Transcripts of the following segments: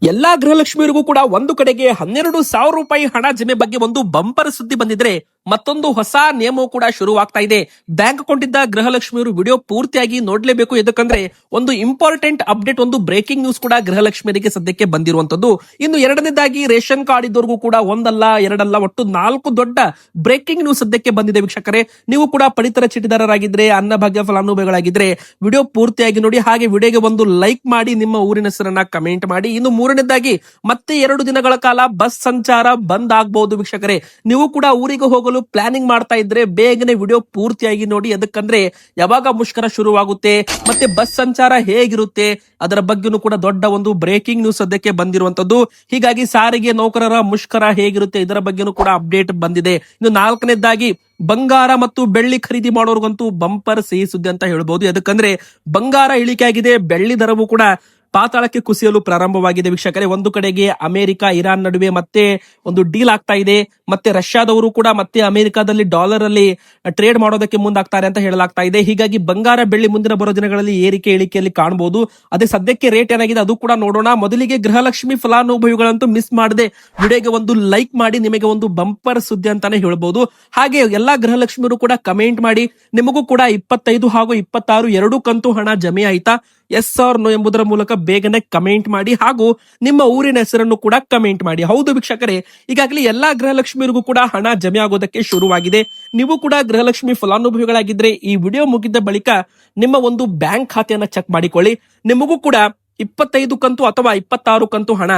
ಎಲ್ಲಾ ಗೃಹಲಕ್ಷ್ಮಿಯರಿಗೂ ಕೂಡ ಒಂದು ಕಡೆಗೆ 12,000 ರೂಪಾಯಿ ಹಣ ಜಮೆ ಬಗ್ಗೆ ಒಂದು ಬಂಪರ್ ಸುದ್ದಿ ಬಂದಿದ್ರೆ ಮತ್ತೊಂದು ಹೊಸ ನಿಯಮವು ಕೂಡ ಶುರುವಾಗ್ತಾ ಇದೆ. ಬ್ಯಾಂಕ್ ಅಕೌಂಟ್ ಇದ್ದ ಗೃಹಲಕ್ಷ್ಮಿಯರು ವಿಡಿಯೋ ಪೂರ್ತಿಯಾಗಿ ನೋಡ್ಲೇಬೇಕು. ಯಾಕಂದ್ರೆ ಒಂದು ಇಂಪಾರ್ಟೆಂಟ್ ಅಪ್ಡೇಟ್, ಒಂದು ಬ್ರೇಕಿಂಗ್ ನ್ಯೂಸ್ ಕೂಡ ಗೃಹಲಕ್ಷ್ಮಿಯರಿಗೆ ಸದ್ಯಕ್ಕೆ ಬಂದಿರುವಂತದ್ದು. ಇನ್ನು ಎರಡನೇದಾಗಿ ರೇಷನ್ ಕಾರ್ಡ್ ಇದ್ದವರಿಗೂ ಕೂಡ ಒಂದಲ್ಲ ಎರಡಲ್ಲ ಒಟ್ಟು 4 ದೊಡ್ಡ ಬ್ರೇಕಿಂಗ್ ನ್ಯೂಸ್ ಸದ್ಯಕ್ಕೆ ಬಂದಿದೆ. ವೀಕ್ಷಕರೇ, ನೀವು ಕೂಡ ಪಡಿತರ ಚೀಟಿದಾರರಾಗಿದ್ರೆ, ಅನ್ನಭಾಗ್ಯ ಫಲಾನುಭವಿಗಳಾಗಿದ್ರೆ ವಿಡಿಯೋ ಪೂರ್ತಿಯಾಗಿ ನೋಡಿ. ಹಾಗೆ ವಿಡಿಯೋಗೆ ಒಂದು ಲೈಕ್ ಮಾಡಿ, ನಿಮ್ಮ ಊರಿನ ಹೆಸರನ್ನ ಕಮೆಂಟ್ ಮಾಡಿ. ಇನ್ನು ಮೂರನೇದಾಗಿ ಮತ್ತೆ 2 ದಿನಗಳ ಕಾಲ ಬಸ್ ಸಂಚಾರ ಬಂದ್ ಆಗಬಹುದು. ವೀಕ್ಷಕರೇ, ನೀವು ಕೂಡ ಊರಿಗೆ ಹೋಗಲು ಪ್ಲಾನಿಂಗ್ ಮಾಡ್ತಾ ಇದ್ರೆ ಬೇಗನೆ ವಿಡಿಯೋ ಪೂರ್ತಿಯಾಗಿ ನೋಡಿ. ಅದಕ್ಕಂದ್ರೆ ಯಾವಾಗ ಮುಷ್ಕರ ಶುರುವಾಗುತ್ತೆ ಮತ್ತೆ ಬಸ್ ಸಂಚಾರ ಹೇಗಿರುತ್ತೆ ಅದರ ಬಗ್ಗೆನೂ ಕೂಡ ದೊಡ್ಡ ಒಂದು ಬ್ರೇಕಿಂಗ್ ನ್ಯೂಸ್ ಸದ್ಯಕ್ಕೆ ಬಂದಿರುವಂತದ್ದು. ಹೀಗಾಗಿ ಸಾರಿಗೆ ನೌಕರರ ಮುಷ್ಕರ ಹೇಗಿರುತ್ತೆ ಇದರ ಬಗ್ಗೆನೂ ಕೂಡ ಅಪ್ಡೇಟ್ ಬಂದಿದೆ. ಇನ್ನು 4ನೇದಾಗಿ ಬಂಗಾರ ಮತ್ತು ಬೆಳ್ಳಿ ಖರೀದಿ ಮಾಡೋರ್ಗಂತೂ ಬಂಪರ್ ಸಿಹಿ ಸುದ್ದಿ ಅಂತ ಹೇಳ್ಬಹುದು. ಯಾಕಂದ್ರೆ ಬಂಗಾರ ಇಳಿಕೆ ಆಗಿದೆ, ಬೆಳ್ಳಿ ದರವು ಕೂಡ ಪಾತಾಳಕ್ಕೆ ಕುಸಿಯಲು ಪ್ರಾರಂಭವಾಗಿದೆ. ವೀಕ್ಷಕರೇ, ಒಂದು ಕಡೆಗೆ ಅಮೆರಿಕ ಇರಾನ್ ನಡುವೆ ಮತ್ತೆ ಒಂದು ಡೀಲ್ ಆಗ್ತಾ ಇದೆ. ಮತ್ತೆ ರಷ್ಯಾದವರು ಕೂಡ ಮತ್ತೆ ಅಮೆರಿಕಾದಲ್ಲಿ ಡಾಲರ್ ಅಲ್ಲಿ ಟ್ರೇಡ್ ಮಾಡೋದಕ್ಕೆ ಮುಂದಾಗ್ತಾರೆ ಅಂತ ಹೇಳಲಾಗ್ತಾ ಇದೆ. ಹೀಗಾಗಿ ಬಂಗಾರ ಬೆಳ್ಳಿ ಮುಂದಿನ ಬರೋ ದಿನಗಳಲ್ಲಿ ಏರಿಕೆ ಇಳಿಕೆಯಲ್ಲಿ ಕಾಣಬಹುದು. ಅದೇ ಸದ್ಯಕ್ಕೆ ರೇಟ್ ಏನಾಗಿದೆ ಅದು ಕೂಡ ನೋಡೋಣ. ಮೊದಲಿಗೆ ಗೃಹಲಕ್ಷ್ಮಿ ಫಲಾನುಭವಿಗಳಂತೂ ಮಿಸ್ ಮಾಡದೆ ವಿಡಿಯೋಗೆ ಒಂದು ಲೈಕ್ ಮಾಡಿ, ನಿಮಗೆ ಒಂದು ಬಂಪರ್ ಸುದ್ದಿ ಅಂತಾನೆ ಹೇಳ್ಬಹುದು. ಹಾಗೆ ಎಲ್ಲಾ ಗೃಹಲಕ್ಷ್ಮಿಯರು ಕೂಡ ಕಮೆಂಟ್ ಮಾಡಿ, ನಿಮಗೂ ಕೂಡ 25 ಹಾಗೂ 26 2 ಕಂತು ಹಣ ಜಮೆ ಆಯ್ತಾ, ಎಸ್ ಆರ್ ನೋ ಎಂಬುದರ ಮೂಲಕ ಬೇಗನೆ ಕಮೆಂಟ್ ಮಾಡಿ. ಹಾಗೂ ನಿಮ್ಮ ಊರಿನ ಹೆಸರನ್ನು ಕೂಡ ಕಮೆಂಟ್ ಮಾಡಿ. ಹೌದು ವೀಕ್ಷಕರೇ, ಈಗಾಗಲೇ ಎಲ್ಲಾ ಗೃಹಲಕ್ಷ್ಮಿಯರಿಗೂ ಕೂಡ ಹಣ ಜಮೆ ಆಗೋದಕ್ಕೆ ಶುರುವಾಗಿದೆ. ನೀವು ಕೂಡ ಗೃಹಲಕ್ಷ್ಮಿ ಫಲಾನುಭವಿಗಳಾಗಿದ್ರೆ ಈ ವಿಡಿಯೋ ಮುಗಿದ ಬಳಿಕ ನಿಮ್ಮ ಒಂದು ಬ್ಯಾಂಕ್ ಖಾತೆಯನ್ನ ಚೆಕ್ ಮಾಡಿಕೊಳ್ಳಿ. ನಿಮಗೂ ಕೂಡ 25 ಕಂತು ಅಥವಾ 26 ಕಂತು ಹಣ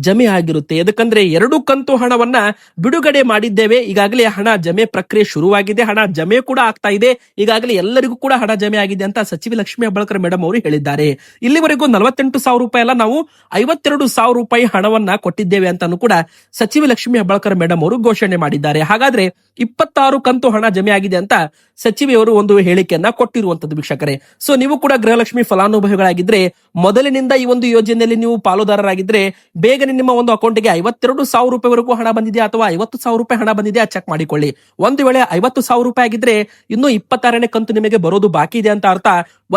ಜಮೆ ಆಗಿರುತ್ತೆ. ಯಾಕಂದ್ರೆ 2 ಕಂತು ಹಣವನ್ನ ಬಿಡುಗಡೆ ಮಾಡಿದ್ದೇವೆ. ಈಗಾಗಲೇ ಹಣ ಜಮೆ ಪ್ರಕ್ರಿಯೆ ಶುರುವಾಗಿದೆ, ಹಣ ಜಮೆ ಕೂಡ ಆಗ್ತಾ ಇದೆ. ಈಗಾಗಲೇ ಎಲ್ಲರಿಗೂ ಕೂಡ ಹಣ ಜಮೆ ಆಗಿದೆ ಅಂತ ಸಚಿವೆ ಲಕ್ಷ್ಮೀ ಹೆಬ್ಬಾಳ್ಕರ್ ಮೇಡಮ್ ಅವರು ಹೇಳಿದ್ದಾರೆ. ಇಲ್ಲಿವರೆಗೂ 48,000 ರೂಪಾಯಿ ಅಲ್ಲ, ನಾವು 52,000 ರೂಪಾಯಿ ಹಣವನ್ನ ಕೊಟ್ಟಿದ್ದೇವೆ ಅಂತಾನು ಕೂಡ ಸಚಿವೆ ಲಕ್ಷ್ಮೀ ಹೆಬ್ಬಾಳ್ಕರ್ ಮೇಡಮ್ ಅವರು ಘೋಷಣೆ ಮಾಡಿದ್ದಾರೆ. ಹಾಗಾದ್ರೆ 26 ಕಂತು ಹಣ ಜಮೆ ಆಗಿದೆ ಅಂತ ಸಚಿವೆಯವರು ಒಂದು ಹೇಳಿಕೆಯನ್ನ ಕೊಟ್ಟಿರುವಂತದ್ದು. ವೀಕ್ಷಕರೇ, ಸೊ ನೀವು ಕೂಡ ಗೃಹಲಕ್ಷ್ಮಿ ಫಲಾನುಭವಿಗಳಾಗಿದ್ರೆ, ಮೊದಲಿನಿಂದ ಈ ಒಂದು ಯೋಜನೆಯಲ್ಲಿ ನೀವು ಪಾಲುದಾರರಾಗಿದ್ರೆ ಬೇಗನೆ ನಿಮ್ಮ ಒಂದು ಅಕೌಂಟ್ಗೆ 52,000 ರೂಪಾಯಿವರೆಗೂ ಹಣ ಬಂದಿದೆಯಾ ಅಥವಾ 50,000 ರೂಪಾಯಿ ಹಣ ಬಂದಿದೆಯಾ ಚೆಕ್ ಮಾಡಿಕೊಳ್ಳಿ. ಒಂದು ವೇಳೆ 50,000 ರೂಪಾಯಿ ಆಗಿದ್ರೆ ಇನ್ನು 26ನೇ ಕಂತು ನಿಮಗೆ ಬರೋದು ಬಾಕಿ ಇದೆ ಅಂತ ಅರ್ಥ.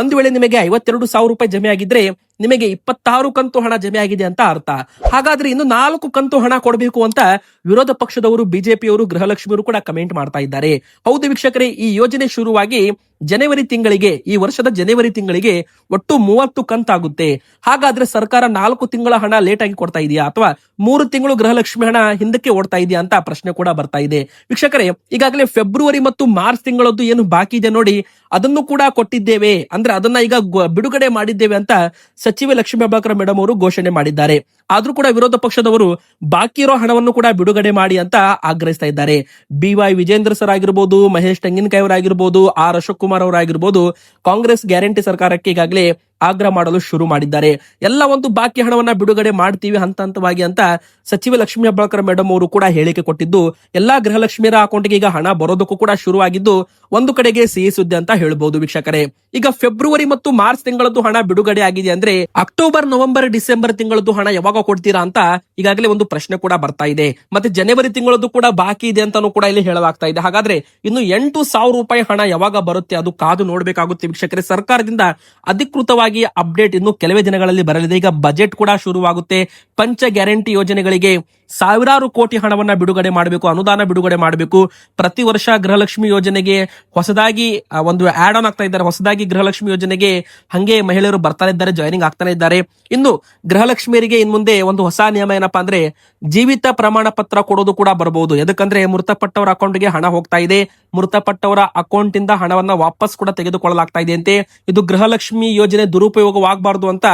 ಒಂದು ವೇಳೆ ನಿಮಗೆ 52,000 ರೂಪಾಯಿ ಜಮೆ ಆಗಿದ್ರೆ ನಿಮಗೆ 26 ಕಂತು ಹಣ ಜಮೆ ಆಗಿದೆ ಅಂತ ಅರ್ಥ. ಹಾಗಾದ್ರೆ ಇನ್ನು 4 ಕಂತು ಹಣ ಕೊಡಬೇಕು ಅಂತ ವಿರೋಧ ಪಕ್ಷದವರು, ಬಿಜೆಪಿಯವರು, ಗೃಹಲಕ್ಷ್ಮಿಯವರು ಕೂಡ ಕಮೆಂಟ್ ಮಾಡ್ತಾ ಇದ್ದಾರೆ. ಹೌದು ವೀಕ್ಷಕರೇ, ಈ ಯೋಜನೆ ಶುರುವಾಗಿ ಜನವರಿ ತಿಂಗಳಿಗೆ, ಈ ವರ್ಷದ ಜನವರಿ ತಿಂಗಳಿಗೆ ಒಟ್ಟು 30 ಕಂತಾಗುತ್ತೆ. ಹಾಗಾದ್ರೆ ಸರ್ಕಾರ 4 ತಿಂಗಳ ಹಣ ಲೇಟ್ ಆಗಿ ಕೊಡ್ತಾ ಇದೆಯಾ ಅಥವಾ 3 ತಿಂಗಳು ಗೃಹಲಕ್ಷ್ಮಿ ಹಣ ಹಿಂದಕ್ಕೆ ಓಡ್ತಾ ಇದೆಯಾ ಅಂತ ಪ್ರಶ್ನೆ ಕೂಡ ಬರ್ತಾ ಇದೆ. ವೀಕ್ಷಕರೇ, ಈಗಾಗಲೇ ಫೆಬ್ರವರಿ ಮತ್ತು ಮಾರ್ಚ್ ತಿಂಗಳದ್ದು ಏನು ಬಾಕಿ ಇದೆ ನೋಡಿ, ಅದನ್ನು ಕೂಡ ಕೊಟ್ಟಿದ್ದೇವೆ, ಅಂದ್ರೆ ಅದನ್ನ ಈಗ ಬಿಡುಗಡೆ ಮಾಡಿದ್ದೇವೆ ಅಂತ ಸಚಿವೆ ಲಕ್ಷ್ಮೀ ಹೆಬ್ಬಾಳ್ಕರ್ ಮೇಡಮ್ ಅವರು ಘೋಷಣೆ ಮಾಡಿದ್ದಾರೆ. ಆದ್ರೂ ಕೂಡ ವಿರೋಧ ಪಕ್ಷದವರು ಬಾಕಿ ಇರೋ ಹಣವನ್ನು ಕೂಡ ಬಿಡುಗಡೆ ಮಾಡಿ ಅಂತ ಆಗ್ರಹಿಸ್ತಾ ಇದ್ದಾರೆ. BY ವಿಜೇಂದ್ರ ಸರ್ ಆಗಿರ್ಬೋದು, ಮಹೇಶ್ ತೆಂಗಿನಕಾಯಿ ಅವರಾಗಿರ್ಬೋದು, ಆರ್ ಅಶೋಕ್ ಕುಮಾರ್ ಅವರಾಗಿರ್ಬೋದು, ಕಾಂಗ್ರೆಸ್ ಗ್ಯಾರಂಟಿ ಸರ್ಕಾರಕ್ಕೆ ಈಗಾಗಲೇ ಆಗ್ರಹ ಮಾಡಲು ಶುರು ಮಾಡಿದ್ದಾರೆ. ಎಲ್ಲ ಒಂದು ಬಾಕಿ ಹಣವನ್ನ ಬಿಡುಗಡೆ ಮಾಡ್ತೀವಿ ಹಂತ ಹಂತವಾಗಿ ಅಂತ ಸಚಿವೆ ಲಕ್ಷ್ಮೀ ಹೆಬ್ಬಾಳ್ಕರ್ ಮೇಡಮ್ ಅವರು ಕೂಡ ಹೇಳಿಕೆ ಕೊಟ್ಟಿದ್ದು, ಎಲ್ಲಾ ಗೃಹಲಕ್ಷ್ಮಿಯರ ಅಕೌಂಟ್ಗೆ ಈಗ ಹಣ ಬರೋದಕ್ಕೂ ಕೂಡ ಶುರುವಾಗಿದ್ದು ಒಂದು ಕಡೆಗೆ ಸಿಹಿ ಸುದ್ದಿ ಅಂತ ಹೇಳ್ಬಹುದು. ವೀಕ್ಷಕರೇ, ಈಗ ಫೆಬ್ರವರಿ ಮತ್ತು ಮಾರ್ಚ್ ತಿಂಗಳದ್ದು ಹಣ ಬಿಡುಗಡೆ ಆಗಿದೆ ಅಂದ್ರೆ ಅಕ್ಟೋಬರ್, ನವೆಂಬರ್, ಡಿಸೆಂಬರ್ ತಿಂಗಳದ್ದು ಹಣ ಯಾವಾಗ ಕೊಡ್ತೀರಾ ಅಂತ ಈಗಾಗಲೇ ಒಂದು ಪ್ರಶ್ನೆ ಕೂಡ ಬರ್ತಾ ಇದೆ. ಮತ್ತೆ ಜನವರಿ ತಿಂಗಳದ್ದು ಕೂಡ ಬಾಕಿ ಇದೆ ಅಂತಾನು ಕೂಡ ಇಲ್ಲಿ ಹೇಳಲಾಗ್ತಾ ಇದೆ. ಹಾಗಾದ್ರೆ ಇನ್ನು 8,000 ರೂಪಾಯಿ ಹಣ ಯಾವಾಗ ಬರುತ್ತೆ ಅದು ಕಾದು ನೋಡ್ಬೇಕಾಗುತ್ತೆ. ವೀಕ್ಷಕರೇ, ಸರ್ಕಾರದಿಂದ ಅಧಿಕೃತವಾಗಿ ಅಪ್ಡೇಟ್ ಇನ್ನು ಕೆಲವೇ ದಿನಗಳಲ್ಲಿ ಬರಲಿದೆ. ಈಗ ಬಜೆಟ್ ಕೂಡ ಶುರುವಾಗುತ್ತೆ. ಪಂಚ ಗ್ಯಾರಂಟಿ ಯೋಜನೆಗಳಿಗೆ ಸಾವಿರಾರು ಕೋಟಿ ಹಣವನ್ನ ಬಿಡುಗಡೆ ಮಾಡಬೇಕು, ಅನುದಾನ ಬಿಡುಗಡೆ ಮಾಡಬೇಕು. ಪ್ರತಿ ವರ್ಷ ಗೃಹಲಕ್ಷ್ಮಿ ಯೋಜನೆಗೆ ಹೊಸದಾಗಿ ಒಂದು ಆಡ್ ಆನ್ ಆಗ್ತಾ ಇದ್ದಾರೆ. ಹೊಸದಾಗಿ ಗೃಹಲಕ್ಷ್ಮಿ ಯೋಜನೆಗೆ ಹಂಗೆ ಮಹಿಳೆಯರು ಬರ್ತಾ ಇದ್ದಾರೆ, ಜಾಯ್ನಿಂಗ್ ಆಗ್ತಾನೆ ಇದ್ದಾರೆ. ಇನ್ನು ಗೃಹಲಕ್ಷ್ಮಿಯರಿಗೆ ಇನ್ ಮುಂದೆ ಒಂದು ಹೊಸ ನಿಯಮ ಏನಪ್ಪಾ ಅಂದ್ರೆ ಜೀವಿತ ಪ್ರಮಾಣ ಪತ್ರ ಕೊಡೋದು ಕೂಡ ಬರಬಹುದು. ಯಾಕಂದ್ರೆ ಮೃತಪಟ್ಟವರ ಅಕೌಂಟ್ಗೆ ಹಣ ಹೋಗ್ತಾ ಇದೆ, ಮೃತಪಟ್ಟವರ ಅಕೌಂಟ್ ಇಂದ ಹಣವನ್ನ ವಾಪಸ್ ಕೂಡ ತೆಗೆದುಕೊಳ್ಳಲಾಗ್ತಾ ಇದೆ ಅಂತೆ. ಇದು ಗೃಹಲಕ್ಷ್ಮಿ ಯೋಜನೆ ದುರುಪಯೋಗವಾಗಬಾರದು ಅಂತ,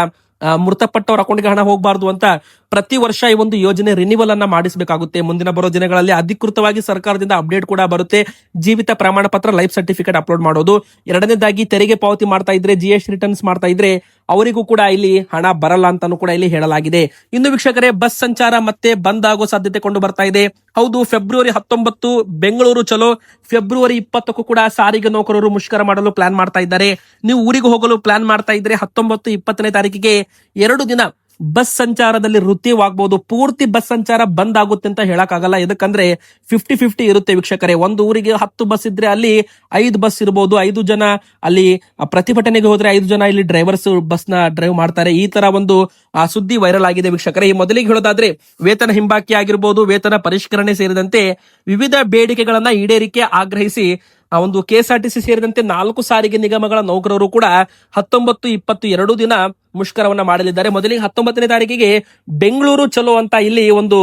ಮೃತಪಟ್ಟವರ ಅಕೌಂಟ್ಗೆ ಹಣ ಹೋಗಬಾರದು ಅಂತ ಪ್ರತಿ ವರ್ಷ ಈ ಒಂದು ಯೋಜನೆ ರಿನಿವಲ್ ಅನ್ನ ಮಾಡಿಸಬೇಕಾಗುತ್ತೆ. ಮುಂದಿನ ಬರೋ ದಿನಗಳಲ್ಲಿ ಅಧಿಕೃತವಾಗಿ ಸರ್ಕಾರದಿಂದ ಅಪ್ಡೇಟ್ ಕೂಡ ಬರುತ್ತೆ. ಜೀವಿತ ಪ್ರಮಾಣ ಪತ್ರ, ಲೈಫ್ ಸರ್ಟಿಫಿಕೇಟ್ ಅಪ್ಲೋಡ್ ಮಾಡೋದು. ಎರಡನೇದಾಗಿ ತೆರಿಗೆ ಪಾವತಿ ಮಾಡ್ತಾ ಇದ್ರೆ, GST ರಿಟರ್ನ್ಸ್ ಮಾಡ್ತಾ ಇದ್ರೆ ಅವರಿಗೂ ಕೂಡ ಇಲ್ಲಿ ಹಣ ಬರಲ್ಲ ಅಂತಾನು ಕೂಡ ಇಲ್ಲಿ ಹೇಳಲಾಗಿದೆ. ಇನ್ನು ವೀಕ್ಷಕರೇ, ಬಸ್ ಸಂಚಾರ ಮತ್ತೆ ಬಂದ್ ಆಗೋ ಸಾಧ್ಯತೆ ಕೊಂಡು ಬರ್ತಾ ಇದೆ. ಹೌದು, ಫೆಬ್ರವರಿ 19 ಬೆಂಗಳೂರು ಚಲೋ, ಫೆಬ್ರವರಿ 20ಕ್ಕೂ ಕೂಡ ಸಾರಿಗೆ ನೌಕರರು ಮುಷ್ಕರ ಮಾಡಲು ಪ್ಲಾನ್ ಮಾಡ್ತಾ ಇದ್ದಾರೆ. ನೀವು ಊರಿಗೆ ಹೋಗಲು ಪ್ಲಾನ್ ಮಾಡ್ತಾ ಇದ್ರೆ 19, 20ನೇ ತಾರೀಕಿಗೆ 2 ದಿನ ಬಸ್ ಸಂಚಾರದಲ್ಲಿ ವೃತ್ತಿವಾಗಬಹುದು. ಪೂರ್ತಿ ಬಸ್ ಸಂಚಾರ ಬಂದ್ ಆಗುತ್ತೆ ಅಂತ ಹೇಳಕ್ಕಾಗಲ್ಲ. ಯಾಕಂದ್ರೆ 50-50 ಇರುತ್ತೆ ವೀಕ್ಷಕರೇ. ಒಂದು ಊರಿಗೆ 10 ಬಸ್ ಇದ್ರೆ ಅಲ್ಲಿ 5 ಬಸ್ ಇರಬಹುದು. 5 ಜನ ಅಲ್ಲಿ ಪ್ರತಿಭಟನೆಗೆ ಹೋದ್ರೆ 5 ಜನ ಇಲ್ಲಿ ಡ್ರೈವರ್ಸ್ ಬಸ್ ನ ಡ್ರೈವ್ ಮಾಡ್ತಾರೆ. ಈ ತರ ಒಂದು ಸುದ್ದಿ ವೈರಲ್ ಆಗಿದೆ ವೀಕ್ಷಕರೇ. ಈ ಮೊದಲಿಗೆ ಹೇಳೋದಾದ್ರೆ ವೇತನ ಹಿಂಬಾಕಿ ಆಗಿರ್ಬೋದು, ವೇತನ ಪರಿಷ್ಕರಣೆ ಸೇರಿದಂತೆ ವಿವಿಧ ಬೇಡಿಕೆಗಳನ್ನ ಈಡೇರಿಕೆ ಆಗ್ರಹಿಸಿ ಒಂದು ಕೆಎಸ್ಆರ್ಟಿಸಿ ಸೇರಿದಂತೆ 4 ಸಾರಿಗೆ ನಿಗಮಗಳ ನೌಕರರು ಕೂಡ 19, 20 2 ದಿನ ಮುಷ್ಕರವನ್ನ ಮಾಡಲಿದ್ದಾರೆ. ಮೊದಲಿಗೆ 19ನೇ ತಾರೀಕಿಗೆ ಬೆಂಗಳೂರು ಚಲೋ ಅಂತ ಇಲ್ಲಿ ಒಂದು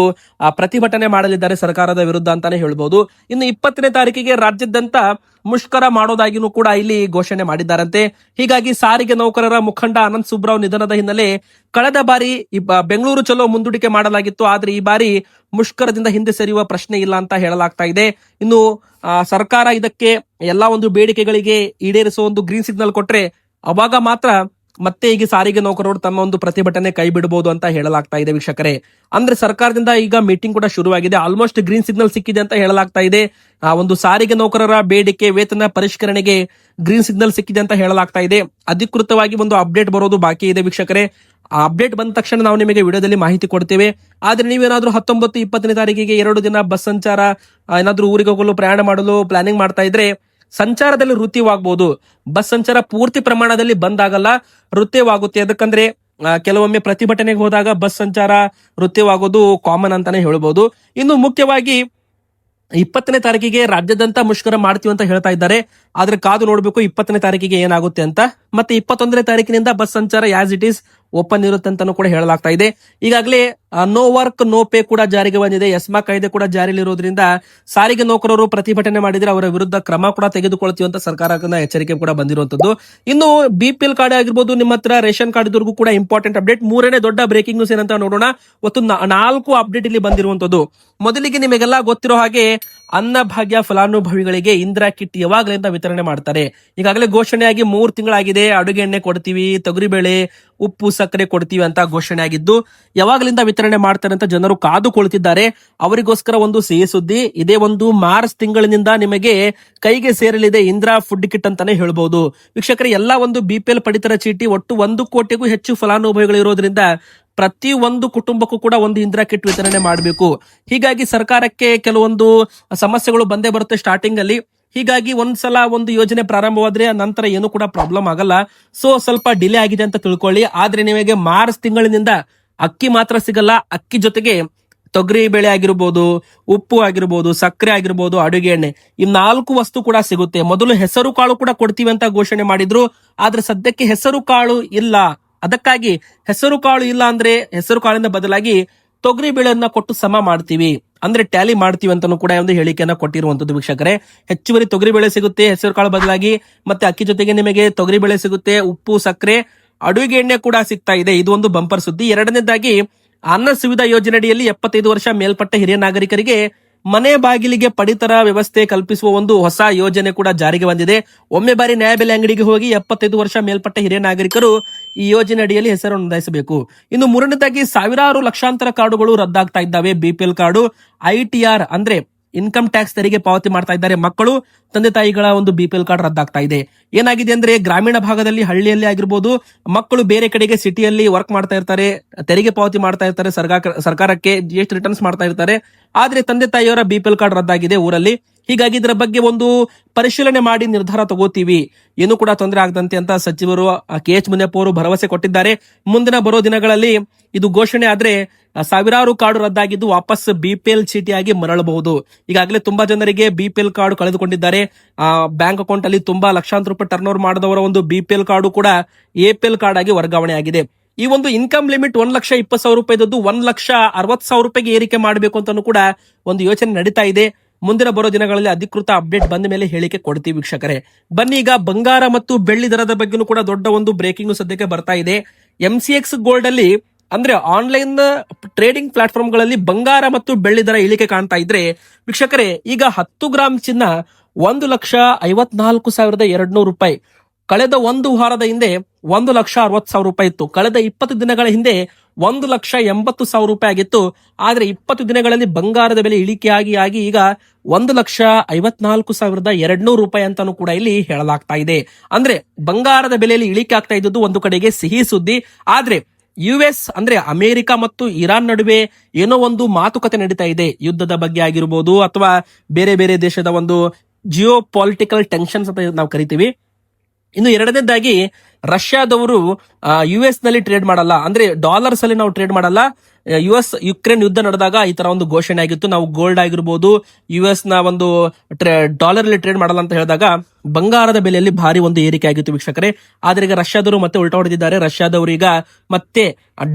ಪ್ರತಿಭಟನೆ ಮಾಡಲಿದ್ದಾರೆ ಸರ್ಕಾರದ ವಿರುದ್ಧ ಅಂತಾನೆ ಹೇಳ್ಬಹುದು. ಇನ್ನು 20ನೇ ತಾರೀಕಿಗೆ ರಾಜ್ಯಾದ್ಯಂತ ಮುಷ್ಕರ ಮಾಡೋದಾಗಿನೂ ಕೂಡ ಇಲ್ಲಿ ಘೋಷಣೆ ಮಾಡಿದ್ದಾರಂತೆ. ಹೀಗಾಗಿ ಸಾರಿಗೆ ನೌಕರರ ಮುಖಂಡ ಅನಂತ್ ಸುಬ್ರಾವ್ ನಿಧನದ ಹಿನ್ನೆಲೆ ಕಳೆದ ಬಾರಿ ಬೆಂಗಳೂರು ಚಲೋ ಮುಂದೂಡಿಕೆ ಮಾಡಲಾಗಿತ್ತು. ಆದ್ರೆ ಈ ಬಾರಿ ಮುಷ್ಕರದಿಂದ ಹಿಂದೆ ಸರಿಯುವ ಪ್ರಶ್ನೆ ಇಲ್ಲ ಅಂತ ಹೇಳಲಾಗ್ತಾ ಇದೆ. ಇನ್ನು ಸರ್ಕಾರ ಇದಕ್ಕೆ ಎಲ್ಲಾ ಒಂದು ಬೇಡಿಕೆಗಳಿಗೆ ಈಡೇರಿಸುವ ಒಂದು ಗ್ರೀನ್ ಸಿಗ್ನಲ್ ಕೊಟ್ರೆ ಅವಾಗ ಮಾತ್ರ ಮತ್ತೆ ಈಗ ಸಾರಿಗೆ ನೌಕರರು ತಮ್ಮ ಒಂದು ಪ್ರತಿಭಟನೆ ಕೈ ಬಿಡಬಹುದು ಅಂತ ಹೇಳಲಾಗ್ತಾ ಇದೆ ವೀಕ್ಷಕರೇ. ಅಂದ್ರೆ ಸರ್ಕಾರದಿಂದ ಈಗ ಮೀಟಿಂಗ್ ಕೂಡ ಶುರುವಾಗಿದೆ. ಆಲ್ಮೋಸ್ಟ್ ಗ್ರೀನ್ ಸಿಗ್ನಲ್ ಸಿಕ್ಕಿದೆ ಅಂತ ಹೇಳಲಾಗ್ತಾ ಇದೆ. ಒಂದು ಸಾರಿಗೆ ನೌಕರರ ಬೇಡಿಕೆ ವೇತನ ಪರಿಷ್ಕರಣೆಗೆ ಗ್ರೀನ್ ಸಿಗ್ನಲ್ ಸಿಕ್ಕಿದೆ ಅಂತ ಹೇಳಲಾಗ್ತಾ ಇದೆ. ಅಧಿಕೃತವಾಗಿ ಒಂದು ಅಪ್ಡೇಟ್ ಬರೋದು ಬಾಕಿ ಇದೆ ವೀಕ್ಷಕರೇ. ಆ ಅಪ್ಡೇಟ್ ಬಂದ ತಕ್ಷಣ ನಾವು ನಿಮಗೆ ವಿಡಿಯೋದಲ್ಲಿ ಮಾಹಿತಿ ಕೊಡ್ತೇವೆ. ಆದ್ರೆ ನೀವೇನಾದ್ರೂ 19, 20ನೇ ತಾರೀಕಿಗೆ 2 ದಿನ ಬಸ್ ಸಂಚಾರ ಏನಾದ್ರೂ ಊರಿಗೆ ಹೋಗಲು ಪ್ರಯಾಣ ಮಾಡಲು ಪ್ಲಾನಿಂಗ್ ಮಾಡ್ತಾ ಇದ್ರೆ ಸಂಚಾರದಲ್ಲಿ ವೃತ್ತಿವಾಗಬಹುದು. ಬಸ್ ಸಂಚಾರ ಪೂರ್ತಿ ಪ್ರಮಾಣದಲ್ಲಿ ಬಂದ್ ಆಗಲ್ಲ, ವೃತ್ತಿವಾಗುತ್ತೆ. ಯಾಕಂದ್ರೆ ಕೆಲವೊಮ್ಮೆ ಪ್ರತಿಭಟನೆಗೆ ಹೋದಾಗ ಬಸ್ ಸಂಚಾರ ವೃತ್ತಿವಾಗೋದು ಕಾಮನ್ ಅಂತಾನೆ ಹೇಳ್ಬಹುದು. ಇನ್ನು ಮುಖ್ಯವಾಗಿ 20ನೇ ತಾರೀಕಿಗೆ ರಾಜ್ಯಾದ್ಯಂತ ಮುಷ್ಕರ ಮಾಡ್ತೀವಿ ಅಂತ ಹೇಳ್ತಾ ಇದ್ದಾರೆ. ಆದ್ರೆ ಕಾದು ನೋಡ್ಬೇಕು 20ನೇ ತಾರೀಕಿಗೆ ಏನಾಗುತ್ತೆ ಅಂತ. ಮತ್ತೆ 21ನೇ ತಾರೀಕಿನಿಂದ ಬಸ್ ಸಂಚಾರ ಆಸ್ ಇಟ್ ಈಸ್ ಓಪನ್ ಇರುತ್ತೆ ಅಂತಾನು ಕೂಡ ಹೇಳಲಾಗ್ತಾ ಇದೆ. ಈಗಾಗಲೇ ನೋ ವರ್ಕ್ ನೋ ಪೇ ಕೂಡ ಜಾರಿಗೆ ಬಂದಿದೆ. ಎಸ್ಮಾ ಕಾಯ್ದೆ ಕೂಡ ಜಾರಿಯಲ್ಲಿರೋದ್ರಿಂದ ಸಾರಿಗೆ ನೌಕರರು ಪ್ರತಿಭಟನೆ ಮಾಡಿದ್ರೆ ಅವರ ವಿರುದ್ಧ ಕ್ರಮ ಕೂಡ ತೆಗೆದುಕೊಳ್ತೀವಿ ಅಂತ ಸರ್ಕಾರದಿಂದ ಎಚ್ಚರಿಕೆ ಕೂಡ ಬಂದಿರುವಂತದ್ದು. ಇನ್ನು BPL ಕಾರ್ಡ್ ಆಗಿರ್ಬೋದು, ನಿಮ್ಮ ಹತ್ರ ರೇಷನ್ ಕಾರ್ಡ್ ಇದ್ರಿಗೂ ಕೂಡ ಇಂಪಾರ್ಟೆಂಟ್ ಅಪ್ಡೇಟ್. 3ನೇ ದೊಡ್ಡ ಬ್ರೇಕಿಂಗ್ ನ್ಯೂಸ್ ಏನಂತ ನೋಡೋಣ. ಒಟ್ಟು 4 ಅಪ್ಡೇಟ್ ಇಲ್ಲಿ ಬಂದಿರುವಂತದ್ದು. ಮೊದಲಿಗೆ ನಿಮಗೆಲ್ಲ ಗೊತ್ತಿರೋ ಹಾಗೆ ಅನ್ನಭಾಗ್ಯ ಫಲಾನುಭವಿಗಳಿಗೆ ಇಂದಿರಾ ಕಿಟ್ ಯಾವಾಗಲಿಂದ ವಿತರಣೆ ಮಾಡ್ತಾರೆ. ಈಗಾಗಲೇ ಘೋಷಣೆಯಾಗಿ 3 ತಿಂಗಳಾಗಿದೆ. ಅಡುಗೆ ಎಣ್ಣೆ ಕೊಡ್ತೀವಿ, ತೊಗರಿಬೇಳೆ, ಉಪ್ಪು, ಸಕ್ಕರೆ ಕೊಡ್ತೀವಿ ಅಂತ ಘೋಷಣೆ ಆಗಿದ್ದು ಯಾವಾಗಲಿಂದ ವಿತರಣೆ ಮಾಡ್ತಾರೆ ಅಂತ ಜನರು ಕಾದು ಕುಳಿತಿದ್ದಾರೆ. ಅವರಿಗೋಸ್ಕರ ಒಂದು ಸಿಹಿ ಸುದ್ದಿ. ಇದೇ ಒಂದು ಮಾರ್ಚ್ ತಿಂಗಳಿನಿಂದ ನಿಮಗೆ ಕೈಗೆ ಸೇರಲಿದೆ ಇಂದಿರಾ ಫುಡ್ ಕಿಟ್ ಅಂತಾನೆ ಹೇಳ್ಬಹುದು. ವೀಕ್ಷಕರೇ, ಎಲ್ಲಾ ಒಂದು BPL ಪಡಿತರ ಚೀಟಿ ಒಟ್ಟು 1 ಕೋಟಿಗೂ ಹೆಚ್ಚು ಫಲಾನುಭವಿಗಳು ಇರೋದ್ರಿಂದ ಪ್ರತಿ ಒಂದು ಕುಟುಂಬಕ್ಕೂ ಕೂಡ ಒಂದು ಇಂದಿರಾ ಕಿಟ್ ವಿತರಣೆ ಮಾಡಬೇಕು. ಹೀಗಾಗಿ ಸರ್ಕಾರಕ್ಕೆ ಕೆಲವೊಂದು ಸಮಸ್ಯೆಗಳು ಬಂದೇ ಬರುತ್ತೆ ಸ್ಟಾರ್ಟಿಂಗ್ ಅಲ್ಲಿ. ಹೀಗಾಗಿ ಒಂದ್ಸಲ ಒಂದು ಯೋಜನೆ ಪ್ರಾರಂಭವಾದ್ರೆ ನಂತರ ಏನು ಕೂಡ ಪ್ರಾಬ್ಲಮ್ ಆಗಲ್ಲ. ಸೊ ಸ್ವಲ್ಪ ಡಿಲೇ ಆಗಿದೆ ಅಂತ ತಿಳ್ಕೊಳ್ಳಿ. ಆದ್ರೆ ನಿಮಗೆ ಮಾರ್ಚ್ ತಿಂಗಳಿನಿಂದ ಅಕ್ಕಿ ಮಾತ್ರ ಸಿಗಲ್ಲ, ಅಕ್ಕಿ ಜೊತೆಗೆ ತೊಗರಿ ಬೇಳೆ ಆಗಿರ್ಬೋದು, ಉಪ್ಪು ಆಗಿರ್ಬೋದು, ಸಕ್ಕರೆ ಆಗಿರ್ಬೋದು, ಅಡುಗೆ ಎಣ್ಣೆ, ಈ 4 ವಸ್ತು ಕೂಡ ಸಿಗುತ್ತೆ. ಮೊದಲು ಹೆಸರು ಕಾಳು ಕೂಡ ಕೊಡ್ತೀವಿ ಅಂತ ಘೋಷಣೆ ಮಾಡಿದ್ರು. ಆದ್ರೆ ಸದ್ಯಕ್ಕೆ ಹೆಸರು ಕಾಳು ಇಲ್ಲ. ಅದಕ್ಕಾಗಿ ಹೆಸರು ಕಾಳು ಇಲ್ಲ ಅಂದ್ರೆ ಹೆಸರು ಕಾಳಿನ ಬದಲಾಗಿ ತೊಗರಿ ಬೇಳೆಯನ್ನ ಕೊಟ್ಟು ಸಮ ಮಾಡ್ತೀವಿ, ಅಂದ್ರೆ ಟ್ಯಾಲಿ ಮಾಡ್ತೀವಿ ಅಂತಾನು ಕೂಡ ಒಂದು ಹೇಳಿಕೆಯನ್ನ ಕೊಟ್ಟಿರುವಂತದ್ದು ವೀಕ್ಷಕರೇ. ಹೆಚ್ಚುವರಿ ತೊಗರಿ ಬೇಳೆ ಸಿಗುತ್ತೆ ಹೆಸರು ಕಾಳು ಬದಲಾಗಿ. ಮತ್ತೆ ಅಕ್ಕಿ ಜೊತೆಗೆ ನಿಮಗೆ ತೊಗರಿ ಬೇಳೆ ಸಿಗುತ್ತೆ, ಉಪ್ಪು, ಸಕ್ಕರೆ, ಅಡುಗೆ ಎಣ್ಣೆ ಕೂಡ ಸಿಗ್ತಾ ಇದೆ. ಇದು ಒಂದು ಬಂಪರ್ ಸುದ್ದಿ. ಎರಡನೇದಾಗಿ ಅನ್ನ ಸುವಿಧಾ ಯೋಜನೆಯಡಿಯಲ್ಲಿ 75 ವರ್ಷ ಮೇಲ್ಪಟ್ಟ ಹಿರಿಯ ನಾಗರಿಕರಿಗೆ ಮನೆ ಬಾಗಿಲಿಗೆ ಪಡಿತರ ವ್ಯವಸ್ಥೆ ಕಲ್ಪಿಸುವ ಒಂದು ಹೊಸ ಯೋಜನೆ ಕೂಡ ಜಾರಿಗೆ ಬಂದಿದೆ. ಒಮ್ಮೆ ಬಾರಿ ನ್ಯಾಯಬೆಲೆ ಅಂಗಡಿಗೆ ಹೋಗಿ 75 ವರ್ಷ ಮೇಲ್ಪಟ್ಟ ಹಿರಿಯ ನಾಗರಿಕರು ಈ ಯೋಜನೆ ಅಡಿಯಲ್ಲಿ ಹೆಸರು ನೋಂದಾಯಿಸಬೇಕು. ಇನ್ನು 3ನೇದಾಗಿ ಸಾವಿರಾರು ಲಕ್ಷಾಂತರ ಕಾರ್ಡುಗಳು ರದ್ದಾಗ್ತಾ ಇದ್ದಾವೆ. BPL ಕಾರ್ಡು ITR ಅಂದ್ರೆ ಇನ್ಕಮ್ ಟ್ಯಾಕ್ಸ್ ತೆರಿಗೆ ಪಾವತಿ ಮಾಡ್ತಾ ಇದ್ದಾರೆ ಮಕ್ಕಳು. ತಂದೆ ತಾಯಿಗಳ ಒಂದು BPL ಕಾರ್ಡ್ ರದ್ದಾಗ್ತಾ ಇದೆ. ಏನಾಗಿದೆ ಅಂದ್ರೆ ಗ್ರಾಮೀಣ ಭಾಗದಲ್ಲಿ, ಹಳ್ಳಿಯಲ್ಲಿ ಆಗಿರ್ಬೋದು, ಮಕ್ಕಳು ಬೇರೆ ಕಡೆಗೆ ಸಿಟಿಯಲ್ಲಿ ವರ್ಕ್ ಮಾಡ್ತಾ ಇರ್ತಾರೆ, ತೆರಿಗೆ ಪಾವತಿ ಮಾಡ್ತಾ ಇರ್ತಾರೆ, ಸರ್ಕಾರಕ್ಕೆ GST ರಿಟರ್ನ್ಸ್ ಮಾಡ್ತಾ ಇರ್ತಾರೆ. ಆದ್ರೆ ತಂದೆ ತಾಯಿಯವರ BPL ಕಾರ್ಡ್ ರದ್ದಾಗಿದೆ ಊರಲ್ಲಿ. ಹೀಗಾಗಿ ಇದರ ಬಗ್ಗೆ ಒಂದು ಪರಿಶೀಲನೆ ಮಾಡಿ ನಿರ್ಧಾರ ತಗೋತೀವಿ, ಏನು ಕೂಡ ತೊಂದರೆ ಆಗದಂತೆ ಅಂತ ಸಚಿವರು KH ಮುನಿಯಪ್ಪ ಅವರು ಭರವಸೆ ಕೊಟ್ಟಿದ್ದಾರೆ. ಮುಂದಿನ ಬರೋ ದಿನಗಳಲ್ಲಿ ಇದು ಘೋಷಣೆ ಆದ್ರೆ ಸಾವಿರಾರು ಕಾರ್ಡು ರದ್ದಾಗಿದ್ದು ವಾಪಸ್ BPL ಚೀಟಿಯಾಗಿ ಮರಳಬಹುದು. ಈಗಾಗಲೇ ತುಂಬಾ ಜನರಿಗೆ BPL ಕಾರ್ಡ್ ಕಳೆದುಕೊಂಡಿದ್ದಾರೆ. ಬ್ಯಾಂಕ್ ಅಕೌಂಟ್ ಅಲ್ಲಿ ತುಂಬಾ ಲಕ್ಷಾಂತರ ರೂಪಾಯಿ ಟರ್ನ್ ಓವರ್ ಮಾಡಿದವರ ಒಂದು BPL ಕಾರ್ಡು ಕೂಡ APL ಕಾರ್ಡ್ ಆಗಿ ವರ್ಗಾವಣೆ ಆಗಿದೆ. ಈ ಒಂದು ಇನ್ಕಮ್ ಲಿಮಿಟ್ 1,20,000 ರೂಪಾಯಿದ್ದು 1,60,000 ರೂಪಾಯಿಗೆ ಏರಿಕೆ ಮಾಡಬೇಕು ಅಂತಾನು ಕೂಡ ಒಂದು ಯೋಚನೆ ನಡೀತಾ ಇದೆ. ಮುಂದಿನ ಬರೋ ದಿನಗಳಲ್ಲಿ ಅಧಿಕೃತ ಅಪ್ಡೇಟ್ ಬಂದ ಮೇಲೆ ಹೇಳಿಕೆ ಕೊಡ್ತೀವಿ ವೀಕ್ಷಕರೇ. ಬನ್ನಿ ಈಗ ಬಂಗಾರ ಮತ್ತು ಬೆಳ್ಳಿ ದರದ ಬಗ್ಗೆನೂ ಕೂಡ ದೊಡ್ಡ ಒಂದು ಬ್ರೇಕಿಂಗ್ ಸದ್ಯಕ್ಕೆ ಬರ್ತಾ ಇದೆ. MCX ಗೋಲ್ಡ್ ಅಲ್ಲಿ ಅಂದ್ರೆ ಆನ್ಲೈನ್ ಟ್ರೇಡಿಂಗ್ ಪ್ಲಾಟ್ಫಾರ್ಮ್ ಗಳಲ್ಲಿ ಬಂಗಾರ ಮತ್ತು ಬೆಳ್ಳಿ ದರ ಇಳಿಕೆ ಕಾಣ್ತಾ ಇದ್ರೆ ವೀಕ್ಷಕರೇ, ಈಗ 10 ಗ್ರಾಂ ಚಿನ್ನ 1,54,200 ರೂಪಾಯಿ. ಕಳೆದ ಒಂದು ವಾರದ ಹಿಂದೆ 1,60,000 ರೂಪಾಯಿ ಇತ್ತು. ಕಳೆದ 20 ದಿನಗಳ ಹಿಂದೆ 1,80,000 ರೂಪಾಯಿ ಆಗಿತ್ತು. ಆದ್ರೆ 20 ದಿನಗಳಲ್ಲಿ ಬಂಗಾರದ ಬೆಲೆ ಇಳಿಕೆಯಾಗಿ ಈಗ 1,54,200 ರೂಪಾಯಿ ಅಂತಾನು ಕೂಡ ಇಲ್ಲಿ ಹೇಳಲಾಗ್ತಾ ಇದೆ. ಅಂದ್ರೆ ಬಂಗಾರದ ಬೆಲೆಯಲ್ಲಿ ಇಳಿಕೆ ಆಗ್ತಾ ಇದ್ದದ್ದು ಒಂದು ಕಡೆಗೆ ಸಿಹಿ ಸುದ್ದಿ. ಆದ್ರೆ US ಅಂದ್ರೆ ಅಮೆರಿಕ ಮತ್ತು ಇರಾನ್ ನಡುವೆ ಏನೋ ಒಂದು ಮಾತುಕತೆ ನಡೀತಾ ಇದೆ, ಯುದ್ಧದ ಬಗ್ಗೆ ಆಗಿರ್ಬೋದು ಅಥವಾ ಬೇರೆ ಬೇರೆ ದೇಶದ ಒಂದು ಜಿಯೋ ಪೊಲಿಟಿಕಲ್ ಟೆನ್ಷನ್ಸ್ ಅಂತ ನಾವು ಕರಿತೀವಿ. ಇನ್ನು ಎರಡನೇದಾಗಿ ರಷ್ಯಾದವರು US ನಲ್ಲಿ ಟ್ರೇಡ್ ಮಾಡಲ್ಲ, ಅಂದ್ರೆ ಡಾಲರ್ಸ್ ಅಲ್ಲಿ ನಾವು ಟ್ರೇಡ್ ಮಾಡಲ್ಲ. US ಯುಕ್ರೇನ್ ಯುದ್ಧ ನಡೆದಾಗ ಈ ತರ ಒಂದು ಘೋಷಣೆ ಆಗಿತ್ತು, ನಾವು ಗೋಲ್ಡ್ ಆಗಿರ್ಬೋದು US ನ ಒಂದು ಡಾಲರ್ ಅಲ್ಲಿ ಟ್ರೇಡ್ ಮಾಡಲ್ಲ ಅಂತ ಹೇಳಿದಾಗ ಬಂಗಾರದ ಬೆಲೆಯಲ್ಲಿ ಭಾರಿ ಒಂದು ಏರಿಕೆ ಆಗಿತ್ತು ವೀಕ್ಷಕರೇ. ಆದ್ರೆ ಈಗ ರಷ್ಯಾದವರು ಮತ್ತೆ ಉಲ್ಟಾ ಹೊಡೆದಿದ್ದಾರೆ. ರಷ್ಯಾದವರು ಈಗ ಮತ್ತೆ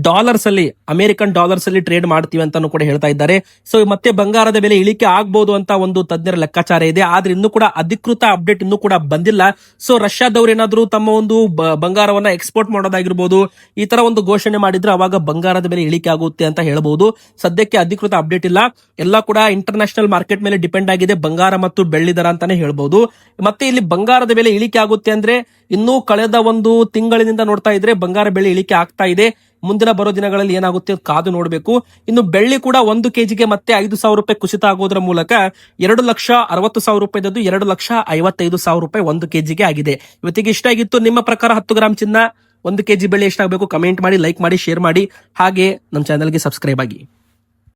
ಡಾಲರ್ಸ್ ಅಲ್ಲಿ, ಅಮೆರಿಕನ್ ಡಾಲರ್ಸ್ ಅಲ್ಲಿ ಟ್ರೇಡ್ ಮಾಡ್ತೀವಿ ಅಂತಾನು ಕೂಡ ಹೇಳ್ತಾ ಇದ್ದಾರೆ. ಸೊ ಮತ್ತೆ ಬಂಗಾರದ ಬೆಲೆ ಇಳಿಕೆ ಆಗ್ಬಹುದು ಅಂತ ಒಂದು ತಜ್ಞರ ಲೆಕ್ಕಾಚಾರ ಇದೆ. ಆದ್ರೆ ಇನ್ನೂ ಕೂಡ ಅಧಿಕೃತ ಅಪ್ಡೇಟ್ ಇನ್ನೂ ಕೂಡ ಬಂದಿಲ್ಲ. ಸೊ ರಷ್ಯಾದವ್ರು ಏನಾದ್ರು ತಮ್ಮ ಒಂದು ಬಂಗಾರವನ್ನ ಎಕ್ಸ್ಪೋರ್ಟ್ ಮಾಡೋದಾಗಿರ್ಬೋದು ಈ ತರ ಒಂದು ಘೋಷಣೆ ಮಾಡಿದ್ರೆ ಅವಾಗ ಬಂಗಾರದ ಬೆಲೆ ಇಳಿಕೆ ಆಗುತ್ತೆ ಅಂತ ಹೇಳ್ಬಹುದು. ಸದ್ಯಕ್ಕೆ ಅಧಿಕೃತ ಅಪ್ಡೇಟ್ ಇಲ್ಲ. ಎಲ್ಲ ಕೂಡ ಇಂಟರ್ನ್ಯಾಷನಲ್ ಮಾರ್ಕೆಟ್ ಮೇಲೆ ಡಿಪೆಂಡ್ ಆಗಿದೆ, ಬಂಗಾರ ಮತ್ತು ಬೆಳ್ಳಿ ದರ ಅಂತಾನೆ ಹೇಳ್ಬಹುದು. ಮತ್ತೆ ಇಲ್ಲಿ ಬಂಗಾರದ ಬೆಲೆ ಇಳಿಕೆ ಆಗುತ್ತೆ ಅಂದ್ರೆ ಇನ್ನೂ ಕಳೆದ ಒಂದು ತಿಂಗಳಿನಿಂದ ನೋಡ್ತಾ ಇದ್ರೆ ಬಂಗಾರ ಬೆಲೆ ಇಳಿಕೆ ಆಗ್ತಾ ಇದೆ. ಮುಂದಿನ ಬರೋ ದಿನಗಳಲ್ಲಿ ಏನಾಗುತ್ತೆ ಕಾದು ನೋಡಬೇಕು. ಇನ್ನು ಬೆಳ್ಳಿ ಕೂಡ 1 ಕೆಜಿಗೆ ಮತ್ತೆ 5,000 ರೂಪಾಯಿ ಕುಸಿತ ಆಗೋದ್ರ ಮೂಲಕ 2,60,000 ರೂಪಾಯಿದ್ದು 2,55,000 ರೂಪಾಯಿ 1 ಕೆಜಿಗೆ ಆಗಿದೆ. ಇವತ್ತಿಗೆ ಇಷ್ಟ ಆಗಿತ್ತು. ನಿಮ್ಮ ಪ್ರಕಾರ 10 ಗ್ರಾಮ್ ಚಿನ್ನ 1 ಕೆಜಿ ಬೆಲೆ ಎಷ್ಟಾಗಬೇಕು ಕಮೆಂಟ್ ಮಾಡಿ, ಲೈಕ್ ಮಾಡಿ, ಶೇರ್ ಮಾಡಿ, ಹಾಗೆ ನಮ್ಮ ಚಾನಲ್ಗೆ ಸಬ್ಸ್ಕ್ರೈಬ್ ಆಗಿ.